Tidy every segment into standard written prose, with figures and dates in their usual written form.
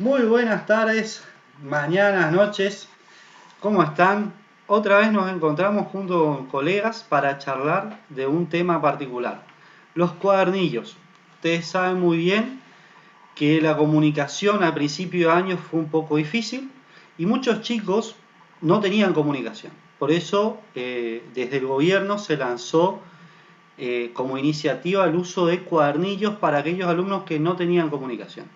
Muy buenas tardes, mañanas, noches, ¿cómo están? Otra vez nos encontramos junto con colegas para charlar de un tema particular, los cuadernillos. Ustedes saben muy bien que la comunicación a principio de año fue un poco difícil y muchos chicos no tenían comunicación. Por eso, desde el gobierno se lanzó como iniciativa el uso de cuadernillos para aquellos alumnos que no tenían comunicación.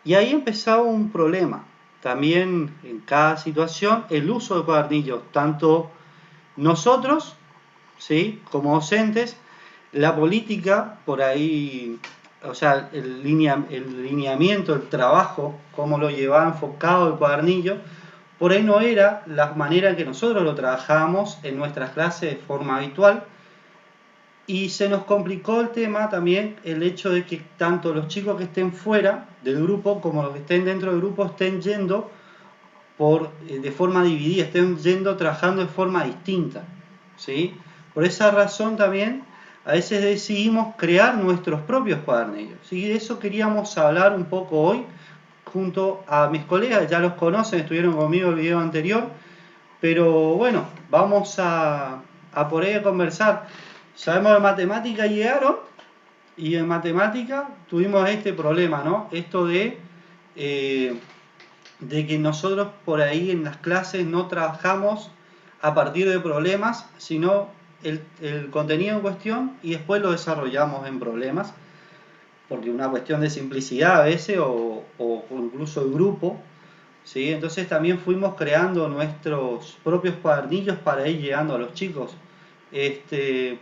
Y ahí empezaba un problema. También en cada situación el uso de cuadernillos, tanto nosotros, ¿sí?, como docentes, la política por ahí, o sea, el lineamiento, el trabajo, cómo lo llevaba enfocado el cuadernillo, por ahí no era la manera en que nosotros lo trabajábamos en nuestras clases de forma habitual. Y se nos complicó el tema también el hecho de que tanto los chicos que estén fuera del grupo como los que estén dentro del grupo estén yendo de forma dividida, estén yendo trabajando de forma distinta, ¿sí? Por esa razón también a veces decidimos crear nuestros propios cuadernillos. Y de eso queríamos hablar un poco hoy junto a mis colegas, ya los conocen, estuvieron conmigo en el video anterior, pero bueno, vamos a por ahí a conversar. Sabemos de matemática llegaron y en matemática tuvimos este problema, ¿no? Esto de que nosotros por ahí en las clases no trabajamos a partir de problemas, sino el contenido en cuestión y después lo desarrollamos en problemas, porque una cuestión de simplicidad a veces o incluso el grupo, ¿sí? Entonces también fuimos creando nuestros propios cuadernillos para ir llegando a los chicos.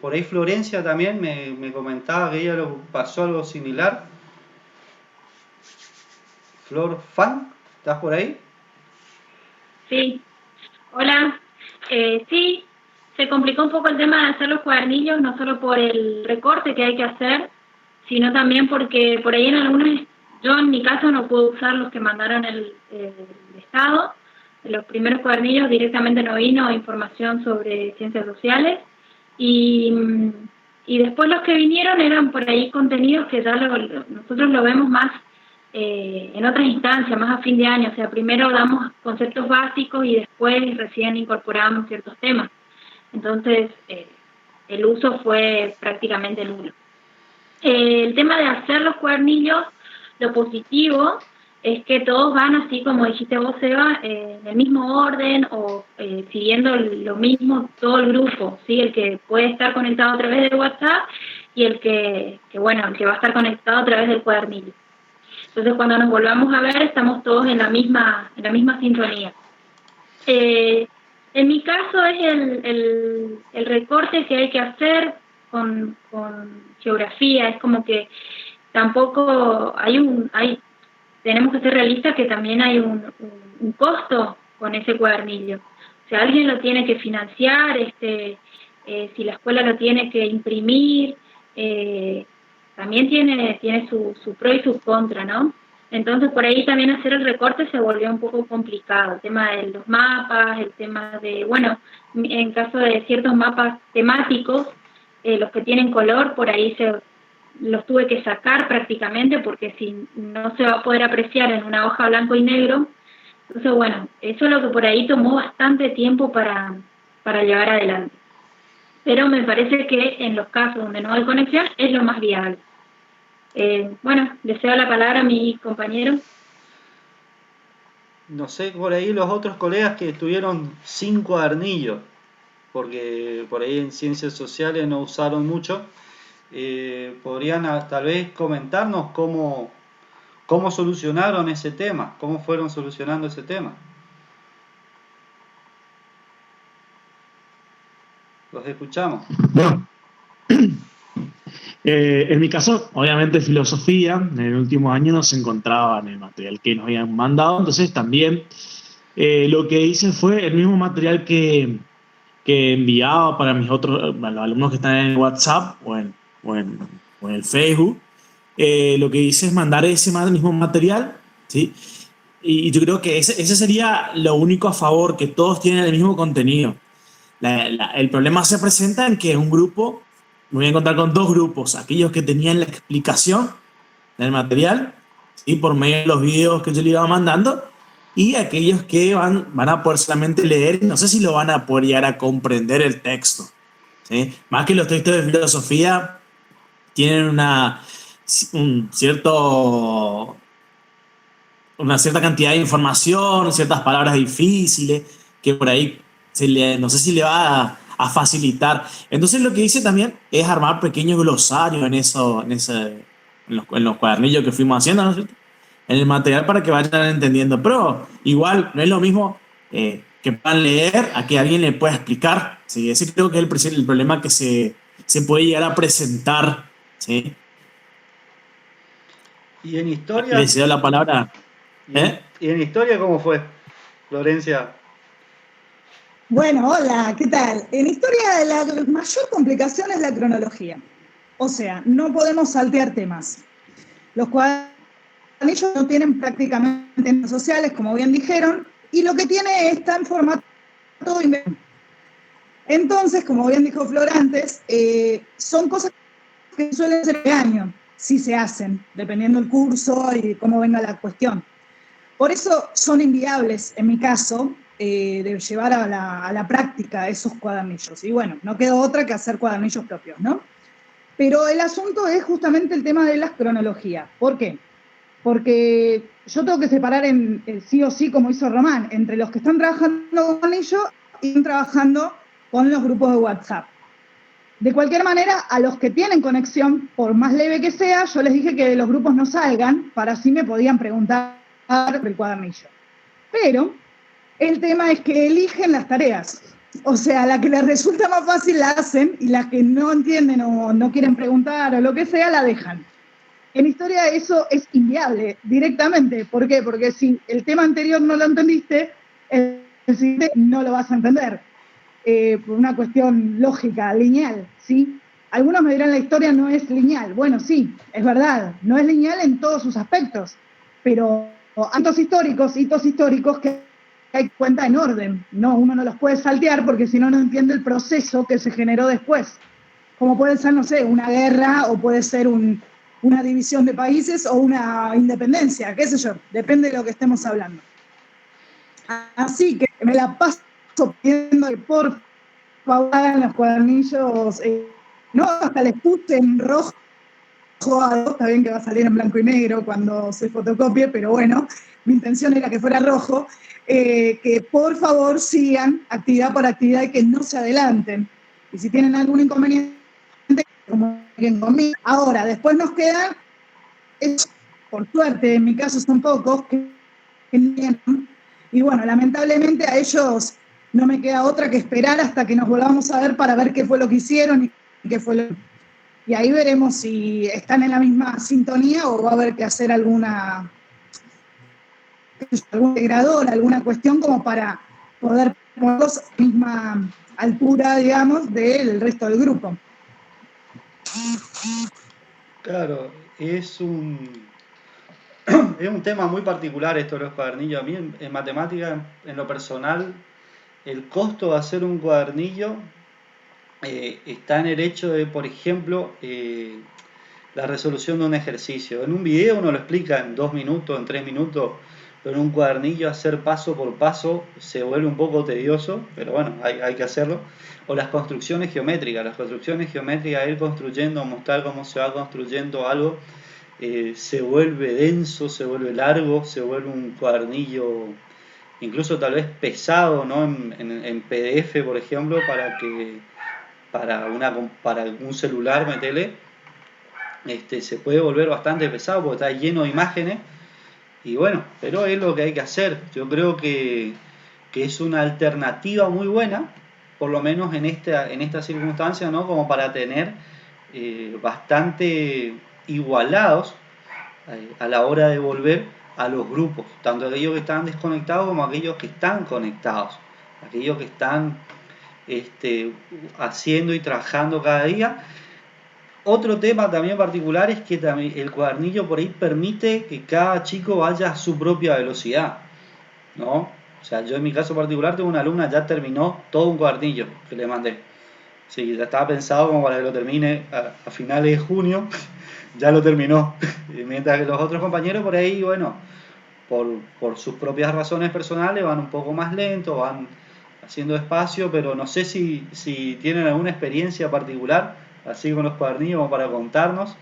Por ahí Florencia también me comentaba que ella lo pasó algo similar. Flor Fan, ¿estás por ahí? Sí, hola. Sí, se complicó un poco el tema de hacer los cuadernillos, no solo por el recorte que hay que hacer, sino también porque por ahí en algunos, yo en mi caso no puedo usar los que mandaron el Estado. Los primeros cuadernillos directamente no vino información sobre ciencias sociales y, y después los que vinieron eran por ahí contenidos que ya nosotros lo vemos más en otras instancias, más a fin de año. O sea, primero damos conceptos básicos y después recién incorporamos ciertos temas. Entonces, el uso fue prácticamente nulo. El tema de hacer los cuadernillos, lo positivo es que todos van así como dijiste vos, Eva, en el mismo orden o siguiendo lo mismo todo el grupo, ¿sí? El que puede estar conectado a través de WhatsApp y el el que va a estar conectado a través del cuadernillo. Entonces, cuando nos volvamos a ver, estamos todos en la misma sintonía. Eh, en mi caso es el recorte que hay que hacer con geografía, es como que tampoco tenemos que ser realistas que también hay un costo con ese cuadernillo. O sea, alguien lo tiene que financiar, si la escuela lo tiene que imprimir, también tiene su pro y su contra, ¿no? Entonces, por ahí también hacer el recorte se volvió un poco complicado. El tema de los mapas, el tema de, bueno, en caso de ciertos mapas temáticos, los que tienen color, por ahí los tuve que sacar prácticamente porque si no se va a poder apreciar en una hoja blanco y negro. Entonces, bueno, eso es lo que por ahí tomó bastante tiempo para llevar adelante. Pero me parece que en los casos donde no hay conexión es lo más viable. Bueno, le cedo la palabra a mi compañero. No sé, por ahí los otros colegas que estuvieron sin cuadernillo, porque por ahí en ciencias sociales no usaron mucho, podrían tal vez comentarnos cómo solucionaron ese tema, cómo fueron solucionando ese tema. Los escuchamos. Bueno, en mi caso, obviamente filosofía, en el último año no se encontraba en el material que nos habían mandado, entonces también lo que hice fue el mismo material que enviaba para para los alumnos que están en WhatsApp o en el Facebook. Lo que hice es mandar mismo material, ¿sí? Y yo creo que ese sería lo único a favor, que todos tienen el mismo contenido. El problema se presenta en que un grupo, me voy a encontrar con dos grupos, aquellos que tenían la explicación del material ¿sí? Por medio de los videos que yo le iba mandando, y aquellos que van a poder solamente leer, no sé si lo van a poder llegar a comprender el texto, ¿sí? Más que los textos de filosofía tienen un cierto, una cierta cantidad de información, ciertas palabras difíciles, que por ahí no sé si le va a facilitar. Entonces lo que hice también es armar pequeños glosarios en los cuadernillos que fuimos haciendo, ¿no es cierto? En el material para que vayan entendiendo. Pero igual no es lo mismo que puedan leer a que alguien le pueda explicar. ¿Sí? Ese creo que es el problema que se puede llegar a presentar. ¿Sí? Y en Le historia, cedo la palabra. ¿Eh? y en historia, ¿cómo fue, Florencia? Bueno, hola, ¿qué tal? En historia la mayor complicación es la cronología. O sea, no podemos saltear temas. Los cuadernillos no tienen prácticamente redes sociales, como bien dijeron, y lo que tiene está en formato invertido. Entonces, como bien dijo Flor antes, son cosas que suelen ser de año, si se hacen, dependiendo del curso y cómo venga la cuestión. Por eso son inviables, en mi caso, de llevar a la práctica esos cuadernillos. Y bueno, no quedó otra que hacer cuadernillos propios, ¿no? Pero el asunto es justamente el tema de las cronologías. ¿Por qué? Porque yo tengo que separar sí o sí, como hizo Román, entre los que están trabajando con ellos y están trabajando con los grupos de WhatsApp. De cualquier manera, a los que tienen conexión, por más leve que sea, yo les dije que de los grupos no salgan, para así me podían preguntar el cuadernillo. Pero el tema es que eligen las tareas. O sea, la que les resulta más fácil la hacen y las que no entienden o no quieren preguntar o lo que sea, la dejan. En historia eso es inviable directamente. ¿Por qué? Porque si el tema anterior no lo entendiste, el siguiente no lo vas a entender. Por una cuestión lógica, lineal, ¿sí? Algunos me dirán la historia no es lineal. Bueno, sí, es verdad, no es lineal en todos sus aspectos, pero hay hitos históricos que hay cuenta en orden, ¿no? Uno no los puede saltear porque si no, no entiende el proceso que se generó después. Como puede ser, no sé, una guerra o puede ser una división de países o una independencia, qué sé yo, depende de lo que estemos hablando. Así que me la paso pidiendo que por favor hagan los cuadernillos, no, hasta les puse en rojo, está bien que va a salir en blanco y negro cuando se fotocopie, pero bueno, mi intención era que fuera rojo, que por favor sigan actividad por actividad y que no se adelanten. Y si tienen algún inconveniente, comuniquen conmigo. Ahora, después nos quedan, por suerte, en mi caso son pocos, y bueno, lamentablemente a ellos no me queda otra que esperar hasta que nos volvamos a ver para ver qué fue lo que hicieron y qué fue y ahí veremos si están en la misma sintonía o va a haber que hacer algún integrador, alguna cuestión como para poder ponerlos a la misma altura, digamos, del resto del grupo. Claro, es un tema muy particular esto de los cuadernillos. A mí en matemática, en lo personal, el costo de hacer un cuadernillo está en el hecho de, por ejemplo, la resolución de un ejercicio. En un video uno lo explica en 2 minutos, en 3 minutos, pero en un cuadernillo hacer paso por paso se vuelve un poco tedioso, pero bueno, hay que hacerlo. O las construcciones geométricas. Ir construyendo, mostrar cómo se va construyendo algo, se vuelve denso, se vuelve largo, se vuelve un cuadernillo incluso tal vez pesado, ¿no? En PDF, por ejemplo, para un celular, metele, se puede volver bastante pesado porque está lleno de imágenes. Y bueno, pero es lo que hay que hacer. Yo creo que es una alternativa muy buena, por lo menos en esta circunstancia, ¿no? Como para tener bastante igualados a la hora de volver a los grupos, tanto aquellos que están desconectados como aquellos que están conectados, aquellos que están haciendo y trabajando cada día. Otro tema también particular es que el cuadernillo por ahí permite que cada chico vaya a su propia velocidad, ¿no? O sea, yo en mi caso particular tengo una alumna, ya terminó todo un cuadernillo que le mandé. Sí, ya estaba pensado como para que lo termine a finales de junio. ya lo terminó. Mientras que los otros compañeros por ahí, bueno, por sus propias razones personales van un poco más lento, van haciendo espacio, pero no sé si tienen alguna experiencia particular, así con los cuadernillos, como para contarnos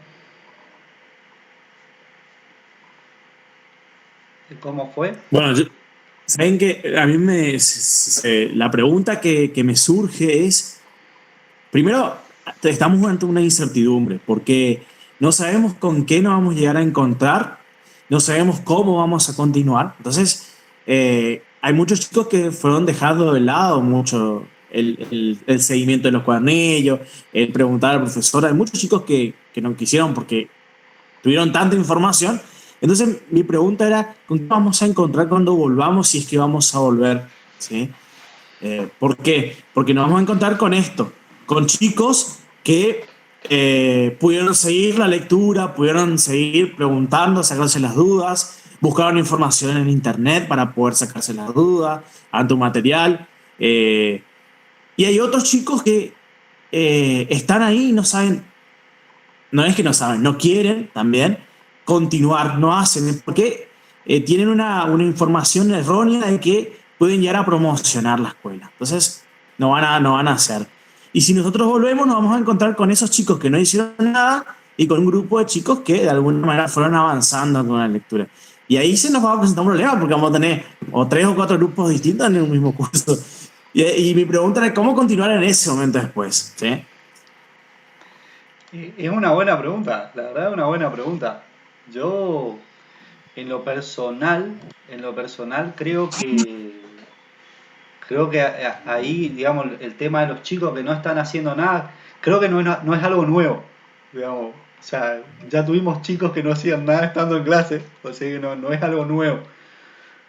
de cómo fue. Bueno, saben que a mí la pregunta que me surge es, primero, estamos ante una incertidumbre, porque no sabemos con qué nos vamos a llegar a encontrar, no sabemos cómo vamos a continuar. Entonces, hay muchos chicos que fueron dejados de lado mucho el seguimiento de los cuadernillos, el preguntar al profesor. Hay muchos chicos que no quisieron porque tuvieron tanta información. Entonces, mi pregunta era, ¿con qué vamos a encontrar cuando volvamos, si es que vamos a volver? ¿Sí? ¿Por qué? Porque nos vamos a encontrar con esto, con chicos que pudieron seguir la lectura, pudieron seguir preguntando, sacarse las dudas, buscaron información en internet para poder sacarse las dudas ante un material. Y hay otros chicos que están ahí y no saben, no es que no saben, no quieren también continuar, no hacen, porque tienen una información errónea de que pueden llegar a promocionar la escuela. Entonces, no van a hacer. Y si nosotros volvemos, nos vamos a encontrar con esos chicos que no hicieron nada y con un grupo de chicos que de alguna manera fueron avanzando con la lectura. Y ahí se nos va a presentar un problema porque vamos a tener o 3 o 4 grupos distintos en el mismo curso. Y mi pregunta es, ¿cómo continuar en ese momento después? ¿Sí? Es una buena pregunta, la verdad es una buena pregunta. Yo, en lo personal creo que ahí, digamos, el tema de los chicos que no están haciendo nada, creo que no es algo nuevo, digamos. O sea, ya tuvimos chicos que no hacían nada estando en clase, o sea que no es algo nuevo.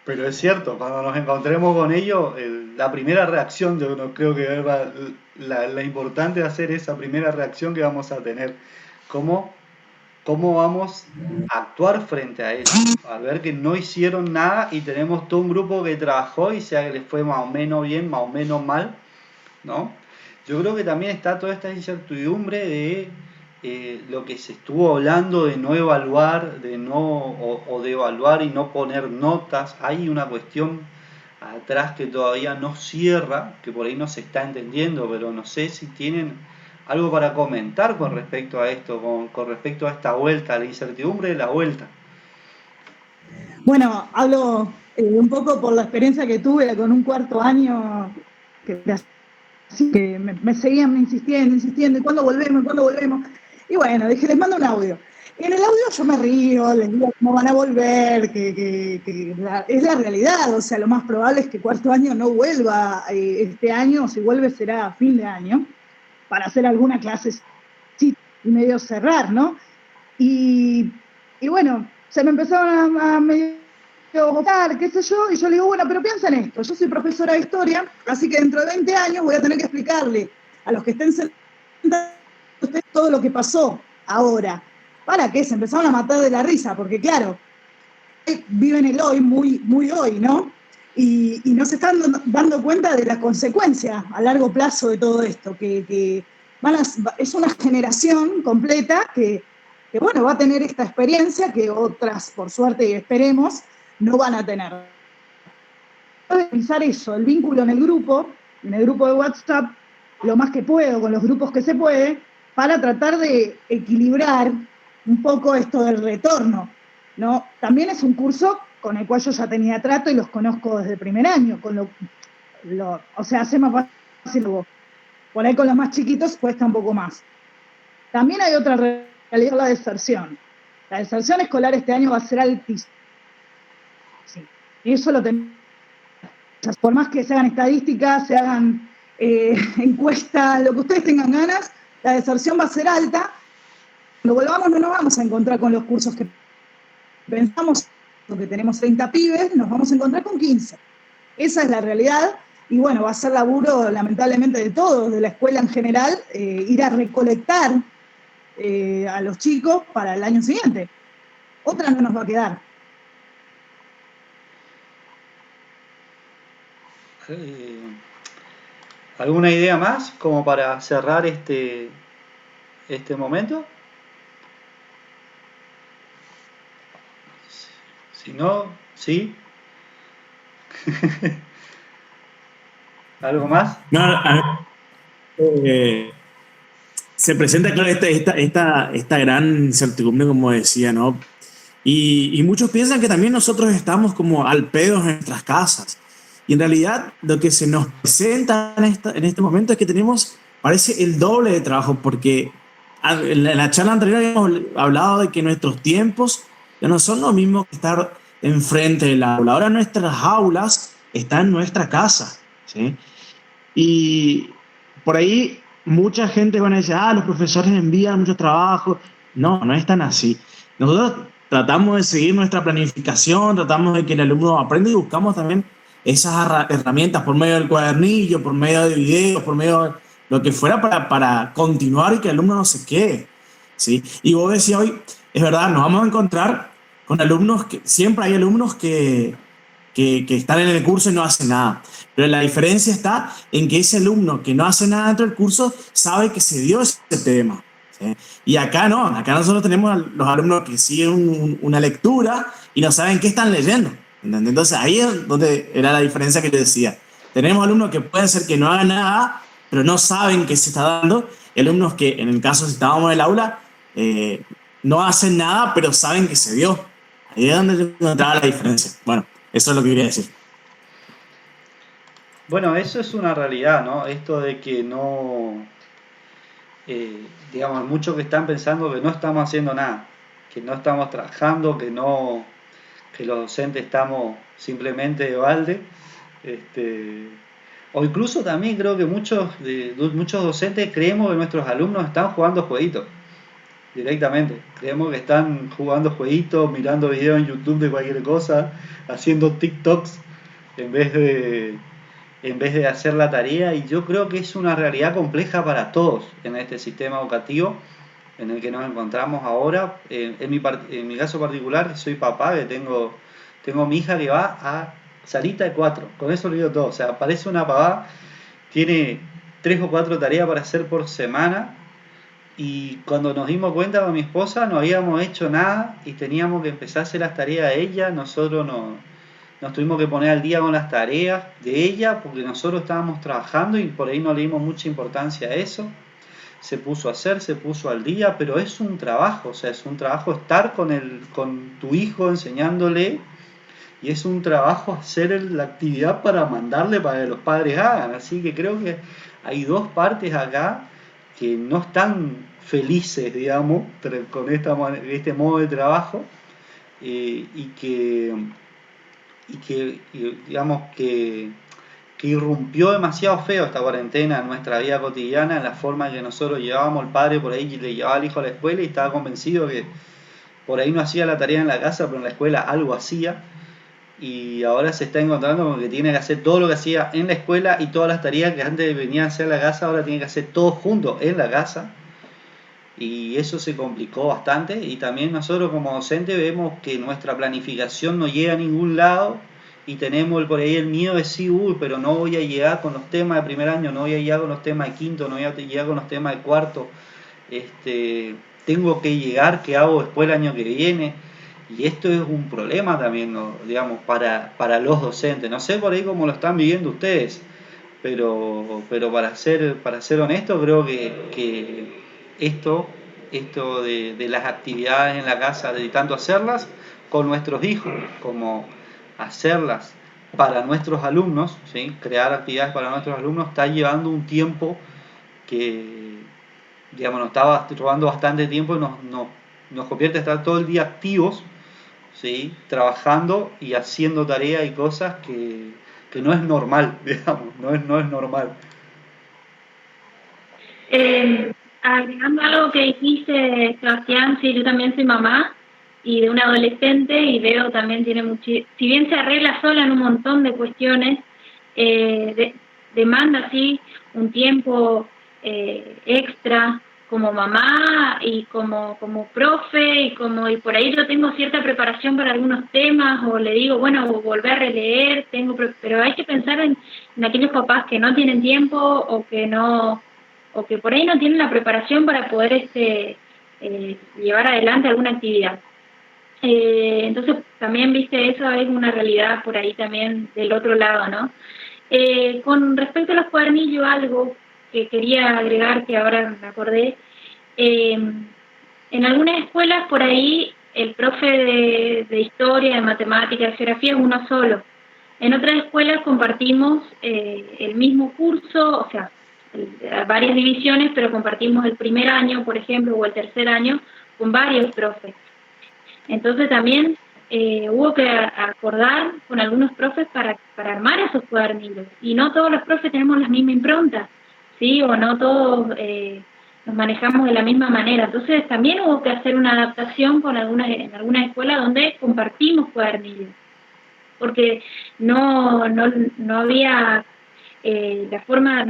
Pero es cierto, cuando nos encontremos con ellos, la primera reacción, yo no creo que es la importante de hacer esa primera reacción que vamos a tener. ¿Cómo, cómo vamos a actuar frente a eso? Al ver que no hicieron nada y tenemos todo un grupo que trabajó y sea que les fue más o menos bien, más o menos mal, ¿no? Yo creo que también está toda esta incertidumbre de lo que se estuvo hablando de no evaluar, o de evaluar y no poner notas. Hay una cuestión atrás que todavía no cierra, que por ahí no se está entendiendo, pero no sé si tienen algo para comentar con respecto a esto, con respecto a esta vuelta, a la incertidumbre de la vuelta. Bueno, hablo un poco por la experiencia que tuve con un cuarto año que me seguían insistiendo, ¿y cuándo volvemos? ¿Cuándo volvemos? Y bueno, dije, les mando un audio. Y en el audio yo me río, les digo cómo van a volver, es la realidad, o sea, lo más probable es que cuarto año no vuelva este año, si vuelve será a fin de año, para hacer alguna clase y medio cerrar, ¿no? Y, y bueno, se me empezaron a medio votar, qué sé yo, y yo le digo, bueno, pero piensa en esto, yo soy profesora de historia, así que dentro de 20 años voy a tener que explicarle a los que estén sentados todo lo que pasó ahora. ¿Para qué? Se empezaron a matar de la risa, porque claro, viven el hoy, muy, muy hoy, ¿no? Y no se están dando cuenta de la consecuencia a largo plazo de todo esto, que es una generación completa que, bueno, va a tener esta experiencia que otras, por suerte y esperemos, no van a tener. Revisar eso, el vínculo en el grupo de WhatsApp, lo más que puedo, con los grupos que se puede, para tratar de equilibrar un poco esto del retorno, ¿no? También es un curso con el cual yo ya tenía trato y los conozco desde el primer año, o sea, hace más fácil. Por ahí con los más chiquitos cuesta un poco más. También hay otra realidad, la deserción. La deserción escolar este año va a ser altísima. Y eso lo tenemos. Por más que se hagan estadísticas, se hagan encuestas, lo que ustedes tengan ganas, la deserción va a ser alta. Cuando volvamos no nos vamos a encontrar con los cursos que pensamos, que tenemos 30 pibes, nos vamos a encontrar con 15. Esa es la realidad. Y bueno, va a ser laburo lamentablemente de todos, de la escuela en general, ir a recolectar a los chicos para el año siguiente. Otra no nos va a quedar. ¿Alguna idea más como para cerrar este momento? no, ¿sí? ¿Algo más? No, eh, se presenta, claro, esta gran incertidumbre, como decía, ¿no? Y muchos piensan que también nosotros estamos como al pedo en nuestras casas. Y en realidad lo que se nos presenta en este momento es que tenemos, parece, el doble de trabajo, porque en la charla anterior habíamos hablado de que nuestros tiempos ya no son lo mismo que estar enfrente del aula. Ahora nuestras aulas están en nuestra casa, ¿sí? Y por ahí mucha gente van a decir, los profesores envían mucho trabajo. No, no es tan así. Nosotros tratamos de seguir nuestra planificación, tratamos de que el alumno aprenda y buscamos también esas herramientas por medio del cuadernillo, por medio de videos, por medio de lo que fuera para continuar y que el alumno no se quede, ¿sí? Y vos decías hoy, es verdad, nos vamos a encontrar con alumnos que siempre hay alumnos que están en el curso y no hacen nada. Pero la diferencia está en que ese alumno que no hace nada dentro del curso sabe que se dio ese tema, ¿sí? Y acá no, acá nosotros tenemos a los alumnos que siguen una lectura y no saben qué están leyendo, ¿entendés? Entonces ahí es donde era la diferencia que yo decía. Tenemos alumnos que pueden ser que no hagan nada, pero no saben qué se está dando, y alumnos que, en el caso si estábamos en el aula, no hacen nada, pero saben que se dio. Ahí es donde entraba la diferencia. Bueno, eso es lo que quería decir. Bueno, eso es una realidad, ¿no? Esto de que no, digamos, muchos que están pensando que no estamos haciendo nada, que no estamos trabajando, que no, que los docentes estamos simplemente de balde, este, o incluso también creo que muchos docentes creemos que nuestros alumnos están jugando jueguitos directamente, creemos que están jugando jueguitos, mirando videos en YouTube de cualquier cosa, haciendo TikToks en vez de hacer la tarea, y yo creo que es una realidad compleja para todos en este sistema educativo en el que nos encontramos ahora. En mi caso particular, que soy papá, que tengo mi hija que va a salita de 4, con eso lo digo todo, o sea, parece una pavada, tiene 3 o 4 tareas para hacer por semana, y cuando nos dimos cuenta con mi esposa no habíamos hecho nada y teníamos que empezar a hacer las tareas de ella. Nosotros nos tuvimos que poner al día con las tareas de ella porque nosotros estábamos trabajando y por ahí no le dimos mucha importancia a eso. Se puso a hacer, se puso al día, pero es un trabajo, o sea, es un trabajo estar con tu hijo enseñándole, y es un trabajo hacer la actividad para mandarle para que los padres hagan. Así que creo que hay dos partes acá que no están felices, digamos, con este modo de trabajo, y digamos que irrumpió demasiado feo esta cuarentena en nuestra vida cotidiana, en la forma en que nosotros llevábamos. El padre por ahí le llevaba al hijo a la escuela y estaba convencido que por ahí no hacía la tarea en la casa, pero en la escuela algo hacía, y ahora se está encontrando con que tiene que hacer todo lo que hacía en la escuela y todas las tareas que antes venían a hacer en la casa, ahora tiene que hacer todo junto en la casa, y eso se complicó bastante. Y también nosotros como docentes vemos que nuestra planificación no llega a ningún lado, y tenemos por ahí el miedo de decir, uy, pero no voy a llegar con los temas de primer año, no voy a llegar con los temas de quinto, no voy a llegar con los temas de cuarto, tengo que llegar, ¿qué hago después el año que viene? Y esto es un problema también, ¿no? Digamos, para los docentes. No sé por ahí cómo lo están viviendo ustedes, pero para ser honesto, creo que esto de las actividades en la casa, de tanto hacerlas con nuestros hijos como hacerlas para nuestros alumnos, ¿sí? Crear actividades para nuestros alumnos, está llevando un tiempo que, digamos, nos estaba robando bastante tiempo y nos convierte a estar todo el día activos, ¿sí? Trabajando y haciendo tareas y cosas que no es normal, digamos, no es normal. Agregando algo que dijiste, Sebastián, sí, yo también soy mamá y de un adolescente, y veo también tiene si bien se arregla sola en un montón de cuestiones, demanda sí un tiempo extra como mamá y como profe, y por ahí yo tengo cierta preparación para algunos temas, o le digo, bueno, volver a releer, pero hay que pensar en aquellos papás que no tienen tiempo, o que por ahí no tienen la preparación para poder llevar adelante alguna actividad. Entonces también, viste, eso es una realidad por ahí también del otro lado, ¿no? Con respecto a los cuadernillos, algo que quería agregar, que ahora me acordé, en algunas escuelas por ahí el profe de historia, de matemáticas, de geografía es uno solo. En otras escuelas compartimos el mismo curso, o sea, varias divisiones, pero compartimos el primer año, por ejemplo, o el tercer año con varios profes. Entonces también hubo que acordar con algunos profes para armar esos cuadernillos. Y no todos los profes tenemos la misma impronta, ¿sí? O no todos nos manejamos de la misma manera. Entonces también hubo que hacer una adaptación en algunas escuelas donde compartimos cuadernillos. Porque no había la forma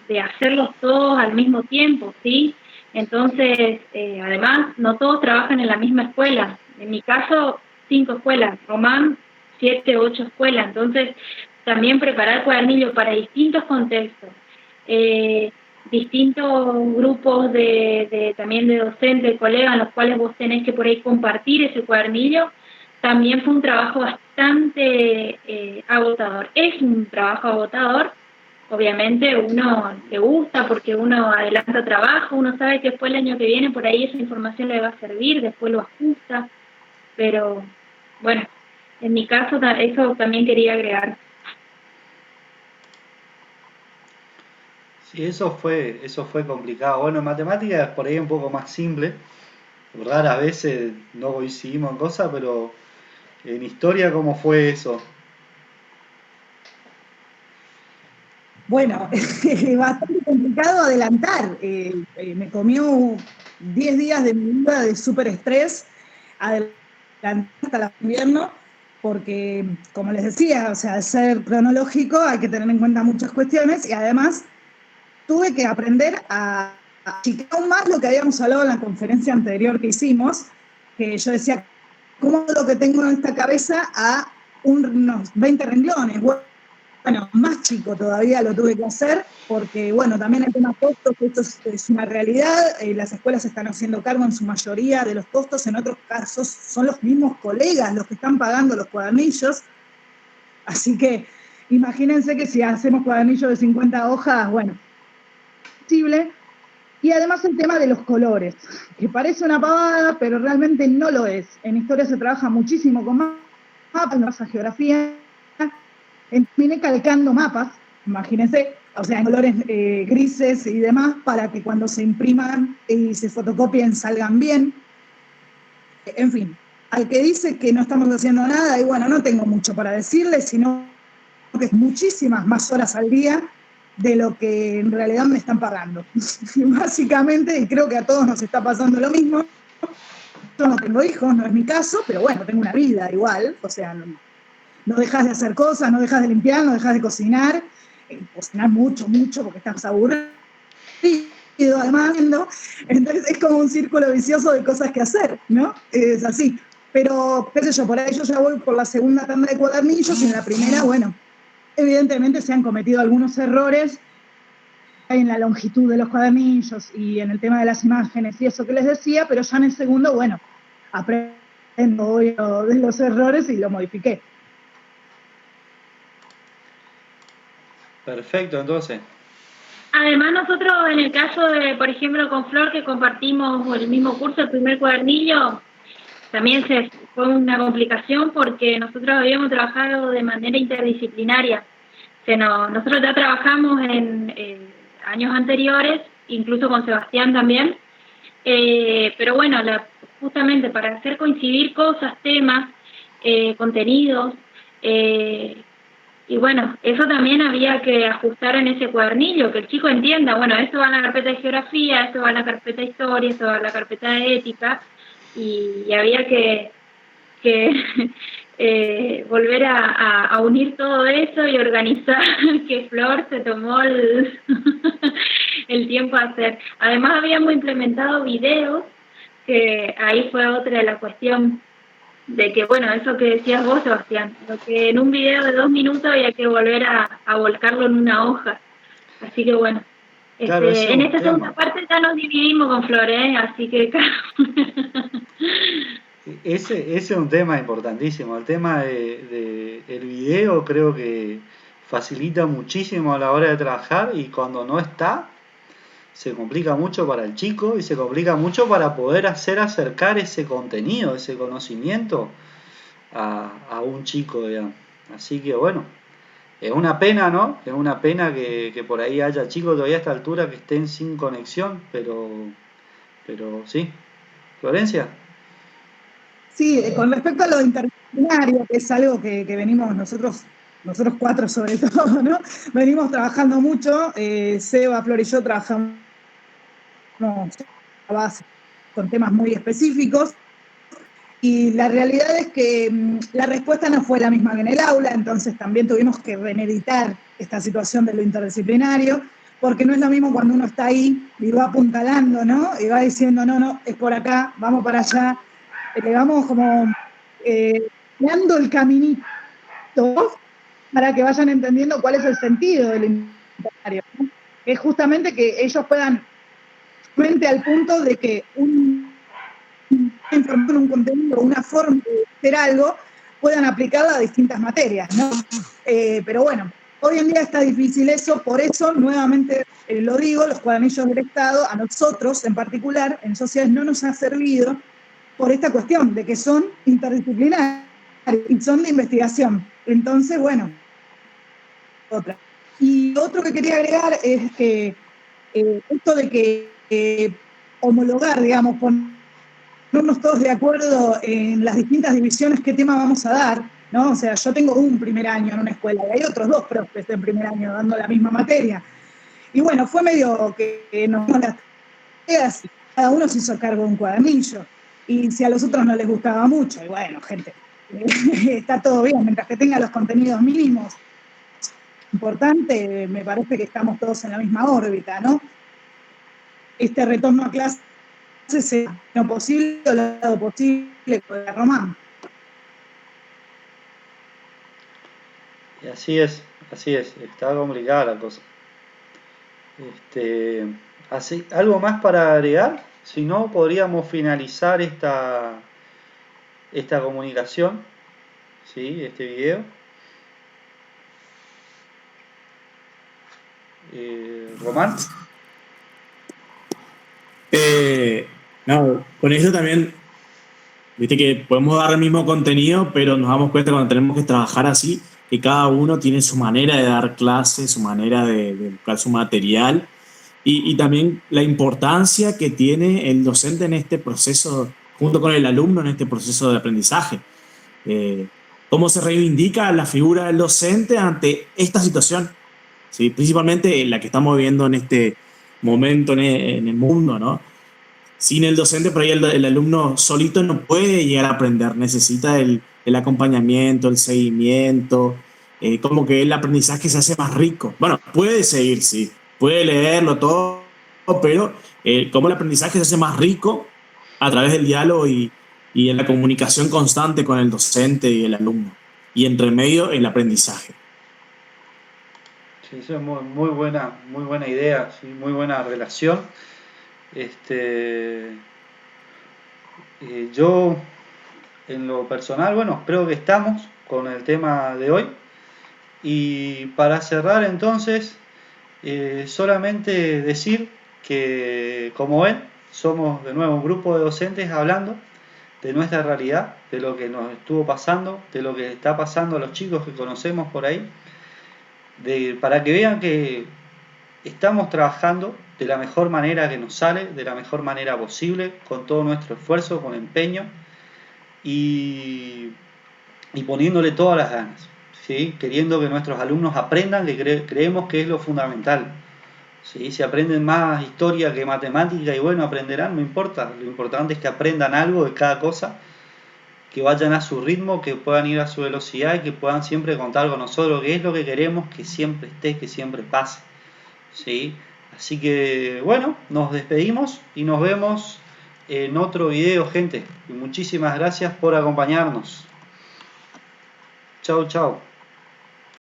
de hacerlos todos al mismo tiempo, ¿sí? Entonces, además, no todos trabajan en la misma escuela. En mi caso, 5 escuelas, Román, 7, 8 escuelas. Entonces, también preparar cuadernillos para distintos contextos, distintos grupos también de docentes, de colegas, en los cuales vos tenés que por ahí compartir ese cuadernillo, también fue un trabajo bastante agotador. Es un trabajo agotador. Obviamente uno le gusta porque uno adelanta trabajo, uno sabe que después el año que viene por ahí esa información le va a servir, después lo ajusta, pero bueno, en mi caso eso también quería agregar. Sí, eso fue complicado. Bueno, en matemáticas por ahí un poco más simple. Raras veces no coincidimos en cosas, pero en historia, ¿cómo fue eso? Bueno, bastante complicado adelantar. Me comió 10 días de mi vida de súper estrés, adelantar hasta el invierno, porque, como les decía, o sea, al ser cronológico hay que tener en cuenta muchas cuestiones y además tuve que aprender a achicar aún más lo que habíamos hablado en la conferencia anterior que hicimos, que yo decía, ¿cómo lo que tengo en esta cabeza a unos 20 renglones? Bueno, más chico todavía lo tuve que hacer, porque bueno, también el tema costos, esto es una realidad, las escuelas están haciendo cargo en su mayoría de los costos, en otros casos son los mismos colegas los que están pagando los cuadernillos, así que imagínense que si hacemos cuadernillos de 50 hojas, bueno, posible. Y además el tema de los colores, que parece una pavada, pero realmente no lo es. En historia se trabaja muchísimo con mapas, en la geografía. Terminé calcando mapas, imagínense, o sea, en colores grises y demás, para que cuando se impriman y se fotocopien salgan bien. En fin, al que dice que no estamos haciendo nada, y bueno, no tengo mucho para decirle, sino que es muchísimas más horas al día de lo que en realidad me están pagando. Básicamente, y creo que a todos nos está pasando lo mismo. Yo no tengo hijos, no es mi caso, pero bueno, tengo una vida igual, o sea, no dejas de hacer cosas, no dejas de limpiar, no dejas de cocinar mucho, porque estás aburrido, además, ¿no? Entonces es como un círculo vicioso de cosas que hacer, ¿no? Es así. Pero, qué sé yo, por ahí yo ya voy por la segunda tanda de cuadernillos y en la primera, bueno, evidentemente se han cometido algunos errores en la longitud de los cuadernillos y en el tema de las imágenes y eso que les decía, pero ya en el segundo, bueno, aprendo de los errores y lo modifiqué. Perfecto, entonces. Además nosotros en el caso de, por ejemplo, con Flor, que compartimos el mismo curso, el primer cuadernillo, también fue una complicación porque nosotros habíamos trabajado de manera interdisciplinaria. Nosotros ya trabajamos en años anteriores, incluso con Sebastián también, pero bueno, justamente para hacer coincidir cosas, temas, contenidos, y bueno, eso también había que ajustar en ese cuadernillo, que el chico entienda, bueno, esto va en la carpeta de geografía, esto va en la carpeta de historia, esto va en la carpeta de ética, y había que volver a unir todo eso y organizar, que Flor se tomó el tiempo a hacer. Además habíamos implementado videos, que ahí fue otra de la cuestión, de que, bueno, eso que decías vos, Sebastián, lo que en un video de 2 minutos había que volver a volcarlo en una hoja. Así que bueno, Claro, en esta segunda parte ya nos dividimos con Flor, así que Ese es un tema importantísimo. El tema el video creo que facilita muchísimo a la hora de trabajar y cuando no está, se complica mucho para el chico y se complica mucho para poder hacer acercar ese contenido, ese conocimiento a un chico, digamos. Así que bueno, es una pena, ¿no? Es una pena que por ahí haya chicos todavía a esta altura que estén sin conexión, pero sí. Florencia. Sí, con respecto a lo interdisciplinario, que es algo que venimos nosotros cuatro sobre todo, ¿no? Venimos trabajando mucho, Seba, Flor y yo trabajamos a base con temas muy específicos, y la realidad es que la respuesta no fue la misma que en el aula, entonces también tuvimos que remeditar esta situación de lo interdisciplinario, porque no es lo mismo cuando uno está ahí y va apuntalando, ¿no? Y va diciendo, no, es por acá, vamos para allá, le vamos como dando el caminito para que vayan entendiendo cuál es el sentido del interdisciplinario, ¿no? Es justamente que ellos puedan frente al punto de que información, un contenido, una forma de hacer algo, puedan aplicarla a distintas materias, ¿no? Pero bueno, hoy en día está difícil eso, por eso nuevamente lo digo, los cuadernillos del Estado, a nosotros en particular, en sociedades no nos ha servido por esta cuestión de que son interdisciplinarios y son de investigación. Entonces, bueno, otra. Y otro que quería agregar es que esto de que homologar, digamos, ponernos todos de acuerdo en las distintas divisiones qué tema vamos a dar, ¿no? O sea, yo tengo un primer año en una escuela y hay otros dos profes en primer año dando la misma materia. Y bueno, fue medio que nos dimos las tareas y cada uno se hizo cargo de un cuadernillo. Y si a los otros no les gustaba mucho, y bueno, gente, está todo bien, mientras que tenga los contenidos mínimos, importante, me parece que estamos todos en la misma órbita, ¿no? Este retorno a clases sea lo posible o lo lado posible con la Román. Y así es, está complicada la cosa. Así, ¿algo más para agregar? Si no, podríamos finalizar esta comunicación, ¿sí? Este video. Román. No, con eso también, viste que podemos dar el mismo contenido, pero nos damos cuenta cuando tenemos que trabajar así, que cada uno tiene su manera de dar clases, su manera de buscar su material y también la importancia que tiene el docente en este proceso, junto con el alumno en este proceso de aprendizaje. Eh, ¿Cómo se reivindica la figura del docente ante esta situación? ¿Sí? Principalmente la que estamos viviendo en este momento en el mundo, ¿no? Sin el docente, por ahí el alumno solito no puede llegar a aprender, necesita el acompañamiento, el seguimiento, como que el aprendizaje se hace más rico. Bueno, puede seguir, sí, puede leerlo todo, pero como el aprendizaje se hace más rico a través del diálogo y en la comunicación constante con el docente y el alumno, y entre medio el aprendizaje. Sí, eso es muy buena idea, ¿sí? Muy buena relación. Este, yo, en lo personal, bueno, creo que estamos con el tema de hoy. Y para cerrar entonces, solamente decir que, como ven, somos de nuevo un grupo de docentes hablando de nuestra realidad, de lo que nos estuvo pasando, de lo que está pasando a los chicos que conocemos por ahí, para que vean que estamos trabajando de la mejor manera que nos sale, de la mejor manera posible, con todo nuestro esfuerzo, con empeño y, y poniéndole todas las ganas, ¿sí? Queriendo que nuestros alumnos aprendan, que creemos que es lo fundamental. ¿Sí? Si aprenden más historia que matemática y bueno, aprenderán, no importa. Lo importante es que aprendan algo de cada cosa, que vayan a su ritmo, que puedan ir a su velocidad y que puedan siempre contar con nosotros, que es lo que queremos que siempre esté, que siempre pase. ¿Sí? Así que bueno, nos despedimos y nos vemos en otro video, gente. Y muchísimas gracias por acompañarnos. Chau, chau.